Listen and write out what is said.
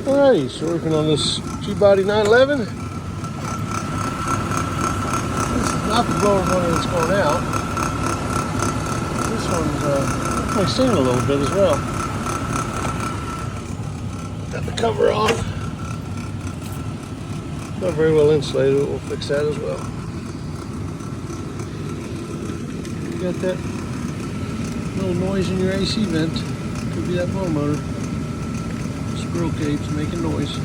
Alrighty, so working on this G Body 911. This is not the blower motor that's going out. This one's definitely seen a little bit as well. Got the cover off. Not very well insulated, but we'll fix that as well. You got that little noise in your AC vent. Could be that blower motor. Squirrel cage making noise.